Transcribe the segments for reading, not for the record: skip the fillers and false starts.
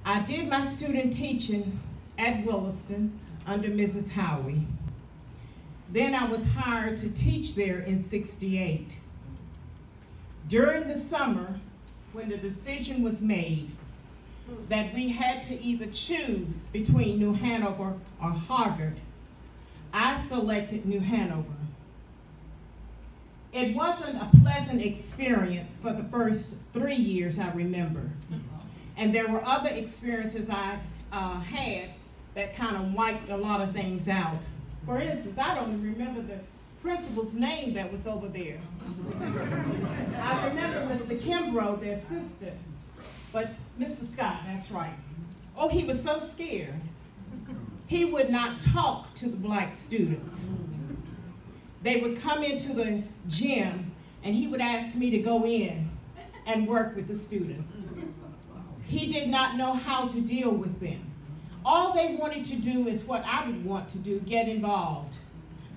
I did my student teaching at Williston under Mrs. Howie. Then I was hired to teach there in '68. During the summer, when the decision was made that we had to either choose between New Hanover or Harvard, I selected New Hanover. It wasn't a pleasant experience for the first 3 years, I remember. And there were other experiences I had that kind of wiped a lot of things out. For instance, I don't remember the principal's name that was over there. I remember Mr. Kimbrough, the assistant, but Mr. Scott, that's right. Oh, he was so scared. He would not talk to the black students. They would come into the gym and he would ask me to go in and work with the students. He did not know how to deal with them. All they wanted to do is what I would want to do, get involved,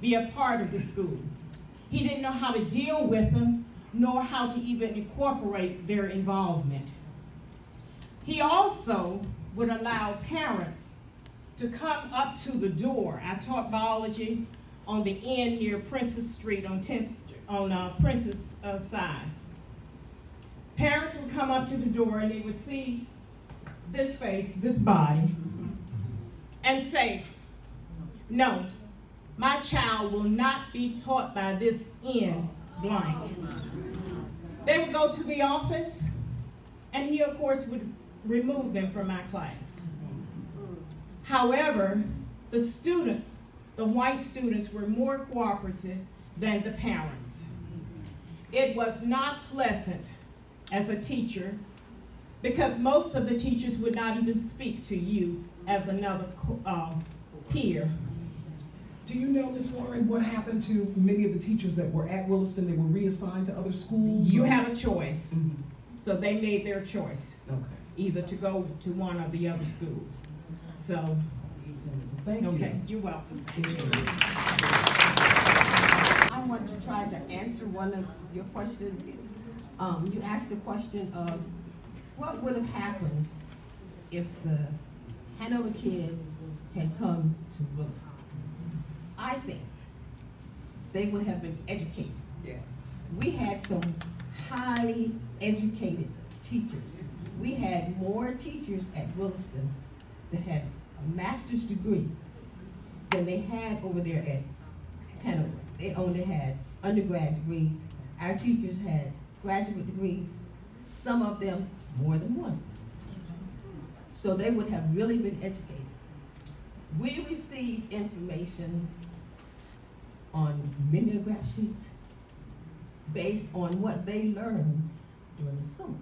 be a part of the school. He didn't know how to deal with them, nor how to even incorporate their involvement. He also would allow parents to come up to the door. I taught biology on the end near Princess Street on 10th on Princess side. Parents would come up to the door and they would see this face, this body, and say, no, my child will not be taught by this end blank. They would go to the office and he, of course, would remove them from my class. However, the students, the white students, were more cooperative than the parents. It was not pleasant as a teacher because most of the teachers would not even speak to you as another peer. Do you know, Ms. Warren, what happened to many of the teachers that were at Williston? They were reassigned to other schools? You have a choice. So they made their choice. Okay. Either to go to one of the other schools. So, thank you. Okay, you're welcome. I want to try to answer one of your questions. You asked the question of what would have happened if the Hanover kids had come to Williston. I think they would have been educated. Yeah. We had some highly educated teachers. We had more teachers at Williston that had a master's degree than they had over there at Hanover. They only had undergrad degrees. Our teachers had graduate degrees, some of them more than one. So they would have really been educated. We received information on mimeograph sheets based on what they learned during the summer.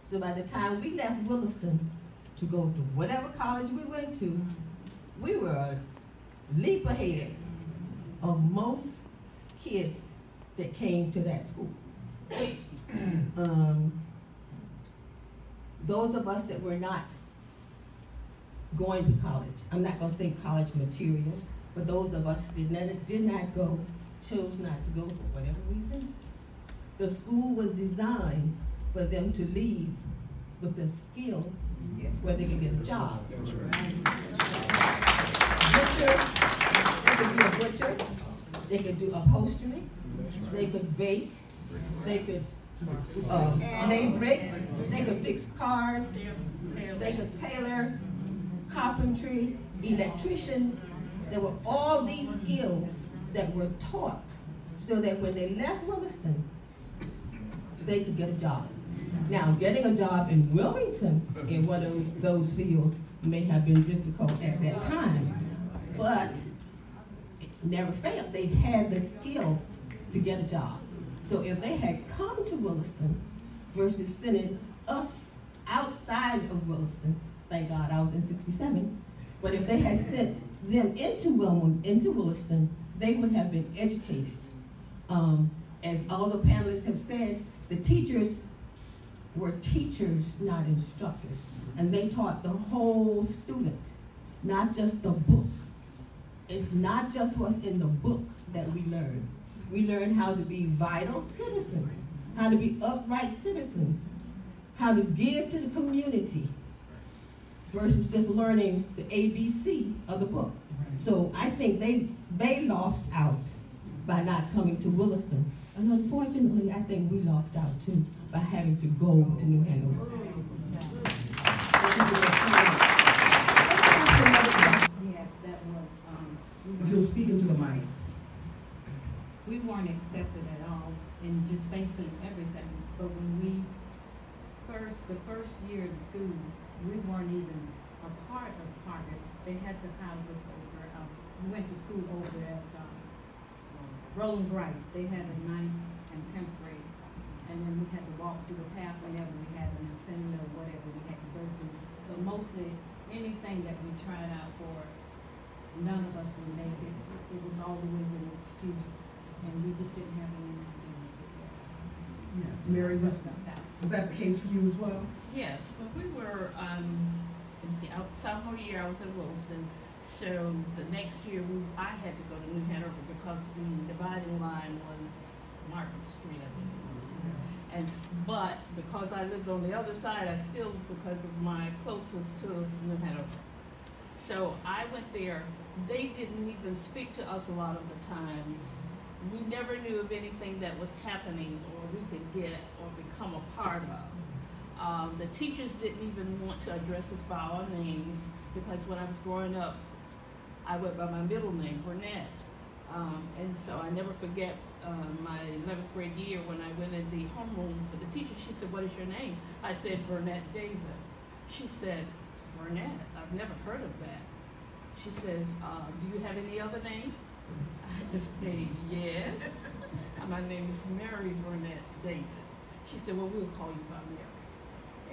So by the time we left Williston to go to whatever college we went to, we were a leap ahead of most kids that came to that school. Those of us that were not going to college, I'm not going to say college material, but those of us did not go, chose not to go for whatever reason, the school was designed for them to leave with a skill where they could get a job. Butcher, they could be a butcher, they could do upholstery, they could bake, they could lay brick, they could fix cars, they could tailor, carpentry, electrician. There were all these skills that were taught so that when they left Williston, they could get a job. Now, getting a job in Wilmington in one of those fields may have been difficult at that time, but it never failed. They had the skill to get a job. So if they had come to Williston versus sending us outside of Williston, thank God I was in '67, but if they had sent them into Williston, they would have been educated. As all the panelists have said, the teachers were teachers, not instructors. And they taught the whole student, not just the book. It's not just what's in the book that we learn. We learn how to be vital citizens, how to be upright citizens, how to give to the community, versus just learning the ABC of the book. So I think they lost out by not coming to Williston. And unfortunately, I think we lost out too by having to go to New Hanover. Yes, that was, If you'll speak into the mic. we weren't accepted at all in just basically everything. But when the first year of school, we weren't even a part of Parker. They had to house us over, we went to school over at Roland Rice. They had a 9th and 10th grade. And then we had to walk through the path whenever we had an assembly or whatever we had to go through. But mostly anything that we tried out for, none of us would make it. It was always an excuse, and we just didn't have anything to do with it. Yeah. Mary, was that the case for you as well? Yes, when we were, sophomore year I was at Williston, so the next year I had to go to New Hanover because the dividing line was Martin Street, I think it was. But because I lived on the other side, I still, because of my closeness to New Hanover. So I went there. They didn't even speak to us a lot of the times. We never knew of anything that was happening or we could get or become a part of. The teachers didn't even want to address us by our names because when I was growing up, I went by my middle name, Burnett. And so I never forget my 11th grade year when I went in the homeroom for the teacher. She said, "What is your name?" I said, "Burnett Davis." She said, "Burnett? I've never heard of that." She says, "Do you have any other name?" I said, "Yes. My name is Mary Burnett Davis." She said, "Well, we'll call you by Mary."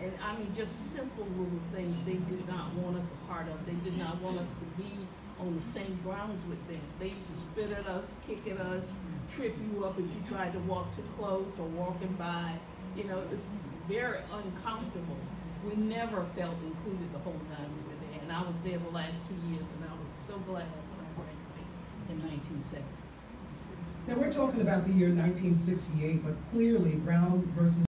And I mean, just simple little things they did not want us a part of. They did not want us to be on the same grounds with them. They used to spit at us, kick at us, trip you up if you tried to walk too close or walking by. You know, it's very uncomfortable. We never felt included the whole time we were there. And I was there the last 2 years, and I was so glad when I graduated in 1970. Now we're talking about the year 1968, but clearly Brown versus